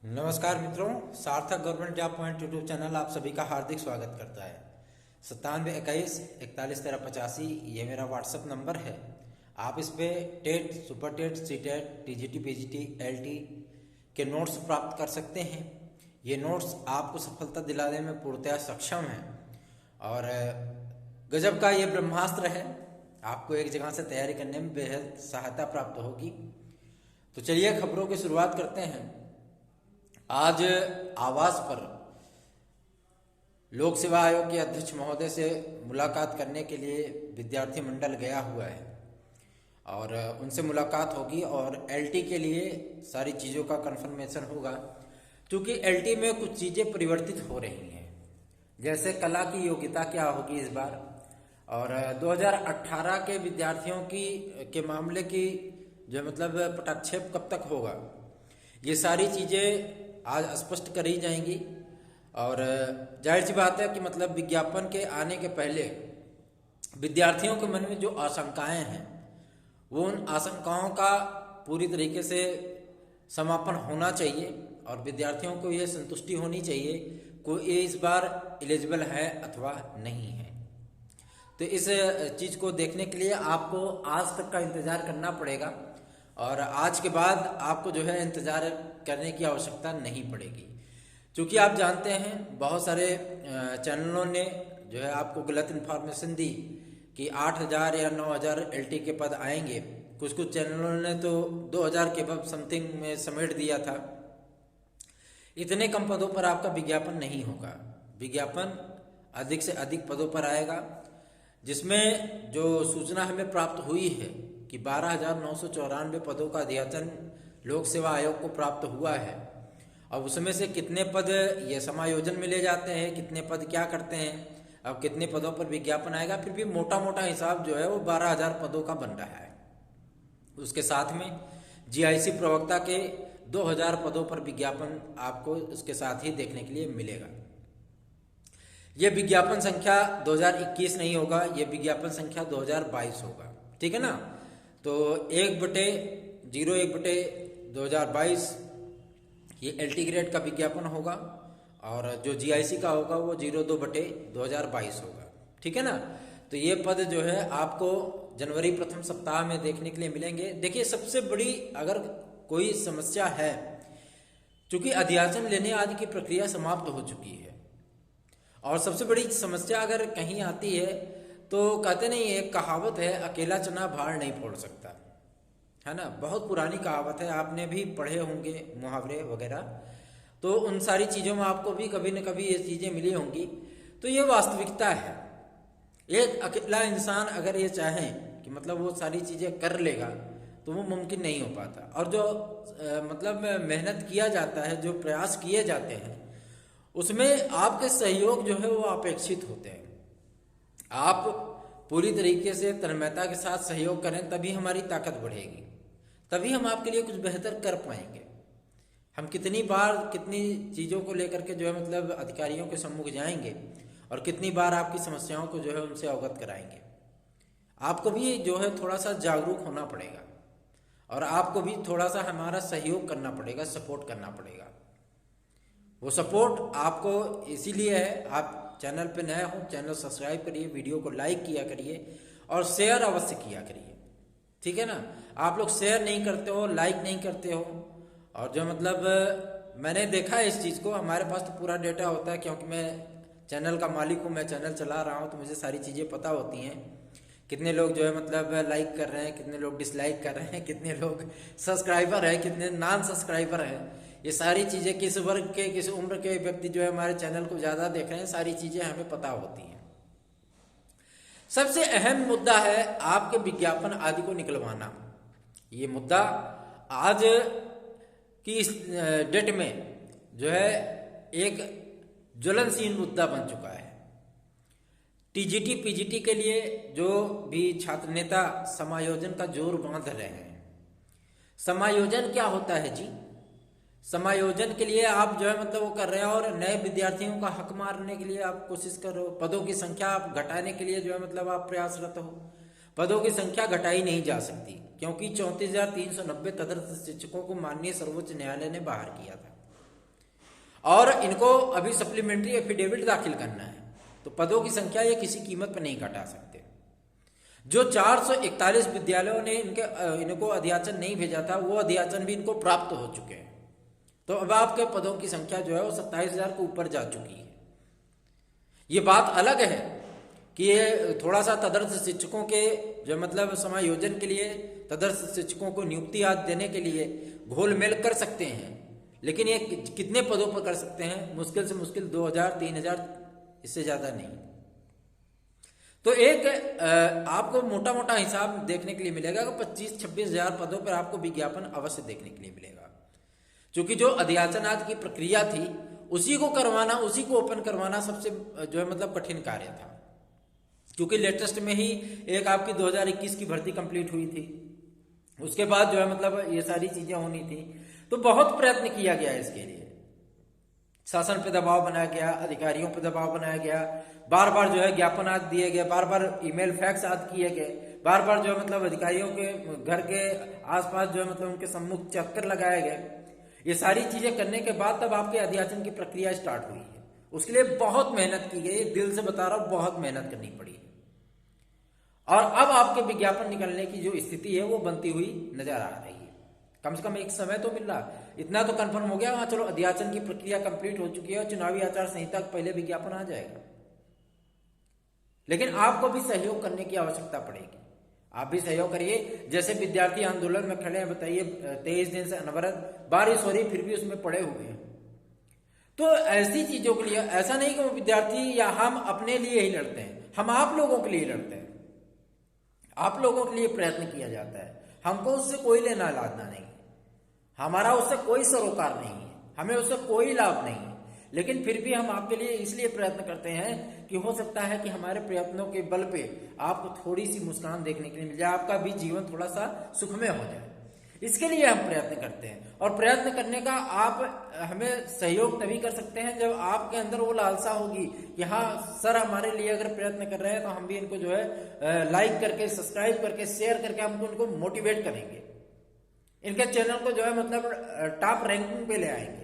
नमस्कार मित्रों, सार्थक government job point YouTube channel आप सभी का हार्दिक स्वागत करता है। 9721411385 ये मेरा व्हाट्सएप नंबर है। आप इस पे TET, super TET, C TET, TGT, PGT, LT के नोट्स प्राप्त कर सकते हैं। ये नोट्स आपको सफलता दिलाने में पूर्णतः सक्षम हैं और गजब का ये ब्रह्मास्त्र है। आपको एक जगह से तैयारी करने में बेहद सहायता प्राप्त होगी। तो चलिए खबरों की शुरुआत करते हैं। आज आवास पर लोक सेवा आयोग के अध्यक्ष महोदय से मुलाकात करने के लिए विद्यार्थी मंडल गया हुआ है और उनसे मुलाकात होगी और एलटी के लिए सारी चीज़ों का कंफर्मेशन होगा, क्योंकि एलटी में कुछ चीज़ें परिवर्तित हो रही हैं। जैसे कला की योग्यता क्या होगी इस बार, और 2018 के विद्यार्थियों के मामले की जो पटाक्षेप कब तक होगा, ये सारी चीज़ें आज स्पष्ट करी जाएंगी। और जाहिर सी बात है कि विज्ञापन के आने के पहले विद्यार्थियों के मन में जो आशंकाएं हैं वो उन आशंकाओं का पूरी तरीके से समापन होना चाहिए और विद्यार्थियों को ये संतुष्टि होनी चाहिए कि ये इस बार एलिजिबल है अथवा नहीं है। तो इस चीज़ को देखने के लिए आपको आज तक का इंतज़ार करना पड़ेगा और आज के बाद आपको जो है इंतज़ार करने की आवश्यकता नहीं पड़ेगी, क्योंकि आप जानते हैं बहुत सारे चैनलों ने जो है आपको गलत इन्फॉर्मेशन दी कि 8,000 या 9,000 एलटी के पद आएंगे। कुछ चैनलों ने तो 2,000 के पद समथिंग में समेट दिया था। इतने कम पदों पर आपका विज्ञापन नहीं होगा। विज्ञापन अधिक से अधिक पदों पर आएगा, जिसमें जो सूचना हमें प्राप्त हुई है कि 12,994 पदों का अध्याचन लोक सेवा आयोग को प्राप्त हुआ है। अब उसमें से कितने पद ये समायोजन में ले जाते हैं, कितने पद क्या करते हैं, अब कितने पदों पर विज्ञापन आएगा, फिर भी मोटा मोटा हिसाब जो है वो 12,000 पदों का बन रहा है। उसके साथ में जीआईसी प्रवक्ता के 2,000 पदों पर विज्ञापन आपको उसके साथ ही देखने के लिए मिलेगा। यह विज्ञापन संख्या 2021 नहीं होगा, यह विज्ञापन संख्या 2022 होगा। ठीक है ना। तो 1/01/2022 ये एलटी ग्रेड का विज्ञापन होगा और जो जीआईसी का होगा वो 02/2022 होगा। ठीक है ना। तो ये पद जो है आपको जनवरी प्रथम सप्ताह में देखने के लिए मिलेंगे। देखिए, सबसे बड़ी अगर कोई समस्या है, क्योंकि अध्याचन लेने आदि की प्रक्रिया समाप्त हो चुकी है, और सबसे बड़ी समस्या अगर कहीं आती है तो कहते नहीं, एक कहावत है, अकेला चना भार नहीं फोड़ सकता, है ना। बहुत पुरानी कहावत है, आपने भी पढ़े होंगे मुहावरे वगैरह। तो उन सारी चीज़ों में आपको भी कभी न कभी ये चीज़ें मिली होंगी। तो ये वास्तविकता है। एक अकेला इंसान अगर ये चाहे कि वो सारी चीज़ें कर लेगा तो वो मुमकिन नहीं हो पाता। और जो मेहनत किया जाता है, जो प्रयास किए जाते हैं, उसमें आपके सहयोग जो है वो अपेक्षित होते हैं। आप पूरी तरीके से तन्मयता के साथ सहयोग करें, तभी हमारी ताकत बढ़ेगी, तभी हम आपके लिए कुछ बेहतर कर पाएंगे। हम कितनी बार कितनी चीज़ों को लेकर के जो है अधिकारियों के सम्मुख जाएंगे और कितनी बार आपकी समस्याओं को जो है उनसे अवगत कराएंगे। आपको भी जो है थोड़ा सा जागरूक होना पड़ेगा और आपको भी थोड़ा सा हमारा सहयोग करना पड़ेगा, सपोर्ट करना पड़ेगा। वो सपोर्ट आपको इसीलिए है, आप चैनल पे नए हो, चैनल सब्सक्राइब करिए, वीडियो को लाइक किया करिए और शेयर अवश्य किया करिए। ठीक है ना। आप लोग शेयर नहीं करते हो, लाइक नहीं करते हो, और जो मैंने देखा है इस चीज़ को। हमारे पास तो पूरा डेटा होता है, क्योंकि मैं चैनल का मालिक हूँ, मैं चैनल चला रहा हूँ, तो मुझे सारी चीज़ें पता होती हैं। कितने लोग जो है लाइक कर रहे हैं, कितने लोग डिसलाइक कर रहे हैं, कितने लोग सब्सक्राइबर है, कितने नॉन सब्सक्राइबर हैं। ये सारी चीज़ें किस वर्ग के, किस उम्र के व्यक्ति जो है हमारे चैनल को ज़्यादा देख रहे हैं, सारी चीज़ें हमें पता होती हैं। सबसे अहम मुद्दा है आपके विज्ञापन आदि को निकलवाना। ये मुद्दा आज की इस डेट में जो है एक ज्वलनशील मुद्दा बन चुका है। टीजीटी पीजीटी के लिए जो भी छात्र नेता समायोजन का जोर बांध रहे हैं। समायोजन क्या होता है जी? समायोजन के लिए आप जो है वो कर रहे हैं और नए विद्यार्थियों का हक मारने के लिए आप कोशिश कर रहे हो। पदों की संख्या आप घटाने के लिए जो है आप प्रयासरत हो। पदों की संख्या घटाई नहीं जा सकती, क्योंकि 34,390 तदर्थ शिक्षकों को माननीय सर्वोच्च न्यायालय ने बाहर किया था। और इनको अभी सप्लीमेंट्री एफिडेविट दाखिल करना है। तो पदों की संख्या ये किसी कीमत पर नहीं घटा सकते। जो 441 विद्यालयों ने इनको अध्याचन नहीं भेजा था, वो अध्याचन भी इनको प्राप्त हो चुके हैं। तो अब आपके पदों की संख्या जो है वो 27,000 के ऊपर जा चुकी है। ये बात अलग है कि ये थोड़ा सा तदर्थ शिक्षकों के जो मतलब समायोजन के लिए, तदर्थ शिक्षकों को नियुक्ति आदि देने के लिए घोल मेल कर सकते हैं, लेकिन ये कितने पदों पर कर सकते हैं? मुश्किल से मुश्किल 2,000 3,000, इससे ज्यादा नहीं। तो एक आपको मोटा मोटा हिसाब देखने के लिए मिलेगा कि 25-26,000 पदों पर आपको विज्ञापन अवश्य देखने के लिए मिलेगा, क्योंकि जो अध्याचन आदि की प्रक्रिया थी उसी को करवाना, उसी को ओपन करवाना सबसे जो है मतलब कठिन कार्य था। क्योंकि लेटेस्ट में ही एक आपकी 2021 की भर्ती कंप्लीट हुई थी, उसके बाद जो है मतलब ये सारी चीजें होनी थी। तो बहुत प्रयत्न किया गया इसके लिए, शासन पे दबाव बनाया गया, अधिकारियों पे दबाव बनाया गया, बार बार जो है ज्ञापन आदि दिए गए, बार बार ईमेल फैक्स आदि किए गए, बार बार जो है मतलब अधिकारियों के घर के आसपास जो है मतलब उनके सम्मुख चक्कर लगाए गए। ये सारी चीजें करने के बाद तब आपके अध्याचन की प्रक्रिया स्टार्ट हुई है। उसके लिए बहुत मेहनत की गई, दिल से बता रहा हूं, बहुत मेहनत करनी पड़ी। और अब आपके विज्ञापन निकलने की जो स्थिति है वो बनती हुई नजर आ रही है। कम से कम एक समय तो मिल रहा, इतना तो कंफर्म हो गया, हाँ चलो अध्याचन की प्रक्रिया कंप्लीट हो चुकी है और चुनावी आचार संहिता पहले विज्ञापन आ जाएगा। लेकिन आपको भी सहयोग करने की आवश्यकता पड़ेगी, आप भी सहयोग करिए। जैसे विद्यार्थी आंदोलन में खड़े हैं, बताइए 23 दिन से अनवरत बारिश हो रही फिर भी उसमें पड़े हुए हैं। तो ऐसी चीजों के लिए ऐसा नहीं कि वो विद्यार्थी या हम अपने लिए ही लड़ते हैं, हम आप लोगों के लिए लड़ते हैं, आप लोगों के लिए प्रयत्न किया जाता है। हमको उससे कोई लेना लाना नहीं, हमारा उससे कोई सरोकार नहीं है, हमें उससे कोई लाभ नहीं है, लेकिन फिर भी हम आपके लिए इसलिए प्रयत्न करते हैं कि हो सकता है कि हमारे प्रयत्नों के बल पे आपको थोड़ी सी मुस्कान देखने के लिए मिल जाए, आपका भी जीवन थोड़ा सा सुखमय हो जाए। इसके लिए हम प्रयत्न करते हैं। और प्रयत्न करने का आप हमें सहयोग तभी कर सकते हैं जब आपके अंदर वो लालसा होगी कि हाँ सर हमारे लिए अगर प्रयत्न कर रहे हैं तो हम भी इनको जो है लाइक करके, सब्सक्राइब करके, शेयर करके हमको इनको मोटिवेट करेंगे, इनके चैनल को जो है मतलब टॉप रैंकिंग पे ले आएंगे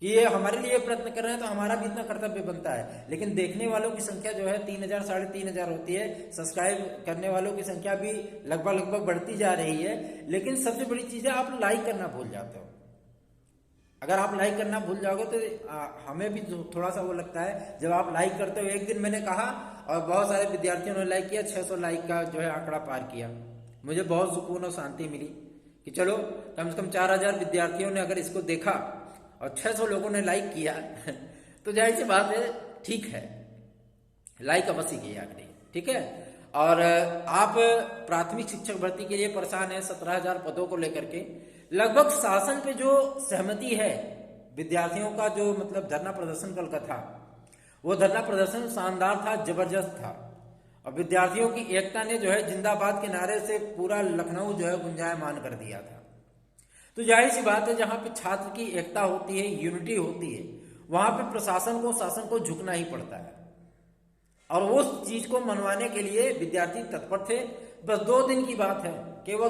कि ये हमारे लिए प्रयत्न कर रहे हैं, तो हमारा भी इतना कर्तव्य बनता है। लेकिन देखने वालों की संख्या जो है 3,000 3,500 होती है, सब्सक्राइब करने वालों की संख्या भी लगभग बढ़ती जा रही है, लेकिन सबसे बड़ी चीज है आप लाइक करना भूल जाते हो। अगर आप लाइक करना भूल जाओगे तो हमें भी थोड़ा सा वो लगता है जब आप लाइक करते हो। एक दिन मैंने कहा और बहुत सारे विद्यार्थियों ने लाइक किया, 600 लाइक का जो है आंकड़ा पार किया। मुझे बहुत सुकून और शांति मिली कि चलो कम से कम 4,000 विद्यार्थियों ने अगर इसको देखा और 600 लोगों ने लाइक किया तो जाहिर सी बात है, ठीक है, लाइक अवश्य किया करिए, ठीक है। और आप प्राथमिक शिक्षक भर्ती के लिए परेशान है 17,000 पदों को लेकर के। लगभग शासन पे जो सहमति है, विद्यार्थियों का जो मतलब धरना प्रदर्शन कल का था, वो धरना प्रदर्शन शानदार था, जबरदस्त था। और विद्यार्थियों की एकता ने जो है जिंदाबाद के नारे से पूरा लखनऊ जो है गुंजायमान कर दिया था। तो जाहिर सी बात है, जहां पे छात्र की एकता होती है, यूनिटी होती है, वहां पे प्रशासन को, शासन को झुकना ही पड़ता है। और उस चीज को मनवाने के लिए विद्यार्थी तत्पर थे। बस 2 दिन की बात है, केवल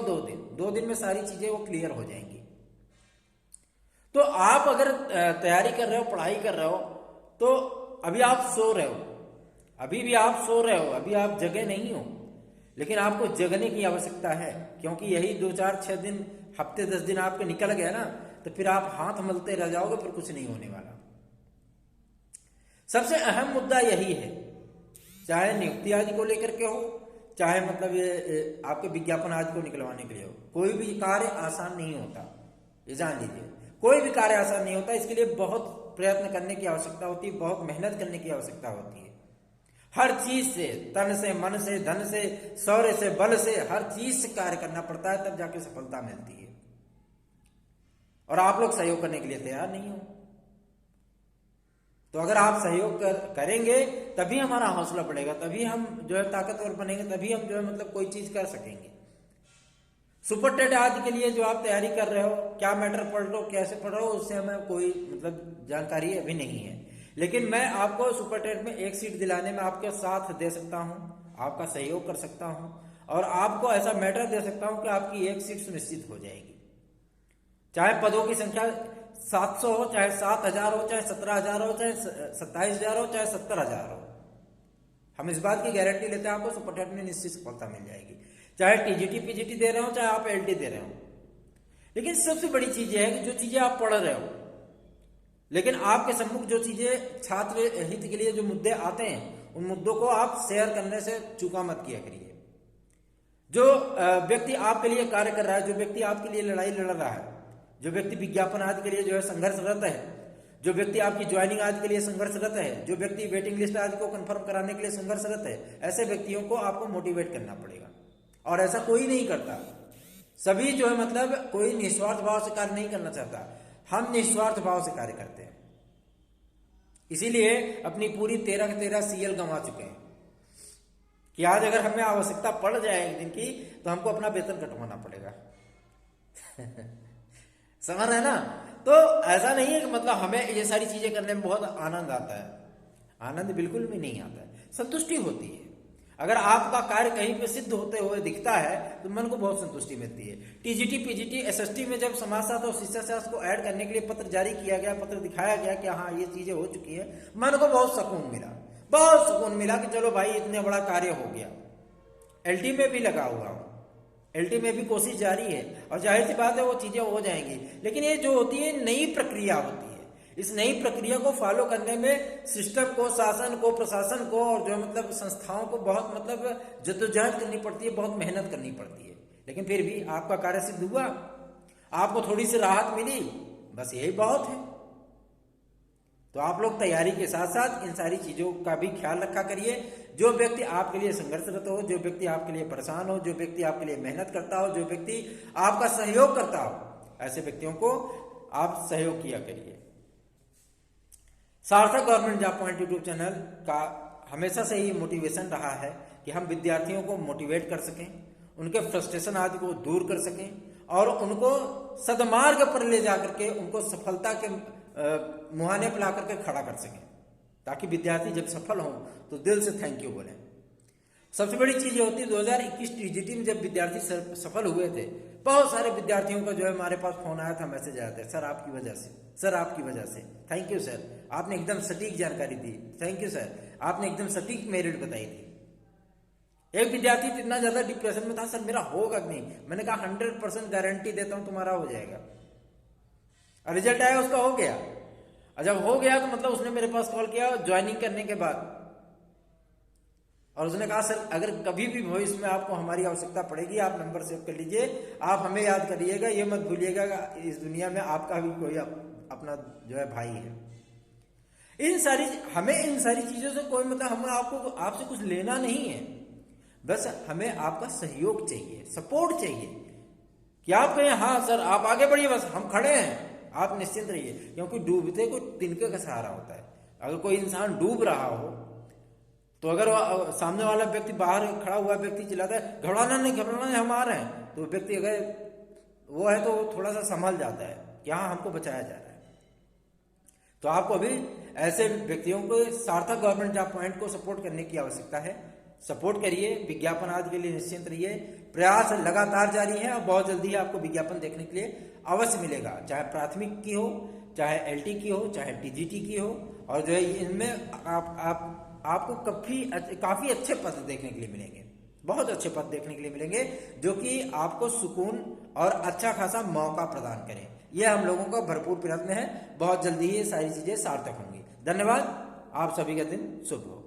2 दिन में सारी चीजें वो क्लियर हो जाएंगी। तो आप अगर तैयारी कर रहे हो, पढ़ाई कर रहे हो, तो अभी आप सो रहे हो, अभी भी आप सो रहे हो, अभी आप जगे नहीं हो, लेकिन आपको जगने की आवश्यकता है। क्योंकि यही 2, 4, 6 दिन, हफ्ते 10 दिन आपके निकल गया ना, तो फिर आप हाथ मलते रह जाओगे, फिर कुछ नहीं होने वाला। सबसे अहम मुद्दा यही है, चाहे नियुक्ति आदि को लेकर के हो, चाहे मतलब ये आपके विज्ञापन आदि को निकलवाने के लिए हो। कोई भी कार्य आसान नहीं होता, ये जान लीजिए, कोई भी कार्य आसान नहीं होता। इसके लिए बहुत प्रयत्न करने की आवश्यकता होती है, बहुत मेहनत करने की आवश्यकता होती है। हर चीज से, तन से, मन से, धन से, शौर्य से, बल से, हर चीज से कार्य करना पड़ता है, तब जाके सफलता मिलती है। और आप लोग सहयोग करने के लिए तैयार नहीं हो। तो अगर आप सहयोग करेंगे तभी हमारा हौसला बढ़ेगा, तभी हम जो है ताकतवर बनेंगे, तभी हम जो है मतलब कोई चीज कर सकेंगे। सुपर टेट आदि के लिए जो आप तैयारी कर रहे हो, क्या मैटर पढ़ रहे हो, कैसे पढ़ रहे हो, उससे हमें कोई मतलब जानकारी अभी नहीं है। लेकिन मैं आपको सुपर टेट में एक सीट दिलाने में आपके साथ दे सकता हूं, आपका सहयोग कर सकता हूं, और आपको ऐसा मैटर दे सकता हूं कि आपकी एक सीट सुनिश्चित हो जाएगी। चाहे पदों की संख्या 700 हो, चाहे 7,000 हो, चाहे 17,000 हो, चाहे 27,000 हो, चाहे 70,000 हो, हम इस बात की गारंटी लेते हैं आपको सुपर टेट में निश्चित सफलता मिल जाएगी। चाहे टीजीटी पीजीटी दे रहे हो, चाहे आप एलटी दे रहे हो। लेकिन सबसे बड़ी चीज यह है कि जो चीजें आप पढ़ रहे हो, लेकिन आपके सम्मुख जो चीजें छात्र हित के लिए जो मुद्दे आते हैं, उन मुद्दों को आप शेयर करने से चूका मत किया करिए। जो व्यक्ति आपके लिए कार्य कर रहा है, जो व्यक्ति आपके लिए लड़ाई लड़ रहा है, जो व्यक्ति विज्ञापन आदि के लिए जो है संघर्षरत है, जो व्यक्ति आपकी ज्वाइनिंग आदि के लिए संघर्षरत है, जो व्यक्ति वेटिंग लिस्ट आदि को कंफर्म कराने के लिए संघर्षरत है, ऐसे व्यक्तियों को आपको मोटिवेट करना पड़ेगा। और ऐसा कोई नहीं करता। सभी जो है मतलब कोई निस्वार्थ भाव से कार्य नहीं करना चाहता, हम निस्वार्थ भाव से कार्य करते हैं। इसीलिए अपनी पूरी 13 सीएल गंवा चुके हैं कि आज अगर हमें आवश्यकता पड़ जाए एक दिन की तो हमको अपना वेतन कटवाना पड़ेगा। समझ रहे हैं ना? तो ऐसा नहीं है कि मतलब हमें ये सारी चीजें करने में बहुत आनंद आता है। आनंद बिल्कुल भी नहीं आता है, संतुष्टि होती है। अगर आपका कार्य कहीं पे सिद्ध होते हुए दिखता है तो मन को बहुत संतुष्टि मिलती है। टीजीटी पीजीटी एसएसटी में जब समाजशास्त्र और शिक्षाशास्त्र को ऐड करने के लिए पत्र जारी किया गया, पत्र दिखाया गया कि हाँ ये चीजें हो चुकी है, मन को बहुत सुकून मिला, बहुत सुकून मिला कि चलो भाई इतने बड़ा कार्य हो गया। एलटी में भी लगा हुआ हूं, एलटी में भी कोशिश जारी है और जाहिर सी बात है वो चीजें हो जाएंगी। लेकिन ये जो होती है नई प्रक्रिया होती है, इस नई प्रक्रिया को फॉलो करने में सिस्टम को, शासन को, प्रशासन को और जो मतलब संस्थाओं को बहुत मतलब जद्दोजहद करनी पड़ती है, बहुत मेहनत करनी पड़ती है। लेकिन फिर भी आपका कार्य सिद्ध हुआ, आपको थोड़ी सी राहत मिली, बस यही बहुत है। तो आप लोग तैयारी के साथ साथ इन सारी चीजों का भी ख्याल रखा करिए। जो व्यक्ति आपके लिए संघर्षरत हो, जो व्यक्ति आपके लिए परेशान हो, जो व्यक्ति आपके लिए मेहनत करता हो, जो व्यक्ति आपका सहयोग करता हो, ऐसे व्यक्तियों को आप सहयोग किया करिए। सार्थक government job point YouTube channel का हमेशा से ही मोटिवेशन रहा है कि हम विद्यार्थियों को मोटिवेट कर सकें, उनके फ्रस्ट्रेशन आदि को दूर कर सकें और उनको सदमार्ग पर ले जाकर के उनको सफलता के मुहाने पर ला करके खड़ा कर सकें, ताकि विद्यार्थी जब सफल हों तो दिल से थैंक यू बोलें। सबसे बड़ी चीज ये होती है 2021 टीजीटी में जब विद्यार्थी सफल हुए थे, बहुत सारे विद्यार्थियों का जो है हमारे पास फोन आया था, मैसेज आया था, सर आपकी वजह से, सर आपकी वजह से, थैंक यू सर, आपने एकदम सटीक जानकारी दी, थैंक यू सर, आपने एकदम सटीक मेरिट बताई थी। एक विद्यार्थी इतना ज्यादा डिप्रेशन में था, सर मेरा होगा नहीं। मैंने कहा 100% गारंटी देता हूं तुम्हारा हो जाएगा। और रिजल्ट आया, उसका हो गया। और जब हो गया तो मतलब उसने मेरे पास कॉल किया ज्वाइनिंग करने के बाद, और उसने कहा सर अगर कभी भी भविष्य में आपको हमारी आवश्यकता पड़ेगी, आप नंबर सेव कर लीजिए, आप हमें याद करिएगा, ये मत भूलिएगा इस दुनिया में आपका भी कोई अपना जो है भाई है। हमें इन सारी चीजों से कोई मतलब हमें आपसे कुछ लेना नहीं है, बस हमें आपका सहयोग चाहिए, सपोर्ट चाहिए कि आप कहें हाँ सर आप आगे बढ़िए, बस हम खड़े हैं, आप निश्चिंत रहिए। क्योंकि डूबते को तिनके का सहारा होता है। अगर कोई इंसान डूब रहा हो तो अगर सामने वाला व्यक्ति, बाहर खड़ा हुआ व्यक्ति चिल्लाता है घबराना नहीं घबराना नहीं हम आ रहे हैं, तो व्यक्ति अगर वो है तो थोड़ा सा संभल जाता है कि हाँ हमको बचाया जा रहा है। तो आपको अभी ऐसे व्यक्तियों को सार्थक गवर्नमेंट जॉब पॉइंट को सपोर्ट करने की आवश्यकता है। सपोर्ट करिए, विज्ञापन आदि के लिए निश्चिंत रहिए। प्रयास लगातार जारी है और बहुत जल्दी ही आपको विज्ञापन देखने के लिए अवश्य मिलेगा, चाहे प्राथमिक की हो, चाहे एलटी की हो, चाहे टीजीटी की हो। और जो है इनमें आपको काफी अच्छे पद देखने के लिए मिलेंगे, बहुत अच्छे पद देखने के लिए मिलेंगे, जो कि आपको सुकून और अच्छा खासा मौका प्रदान करें। यह हम लोगों का भरपूर प्रयत्न है। बहुत जल्दी ये सारी चीजें सार्थक होंगी। धन्यवाद। आप सभी का दिन शुभ हो।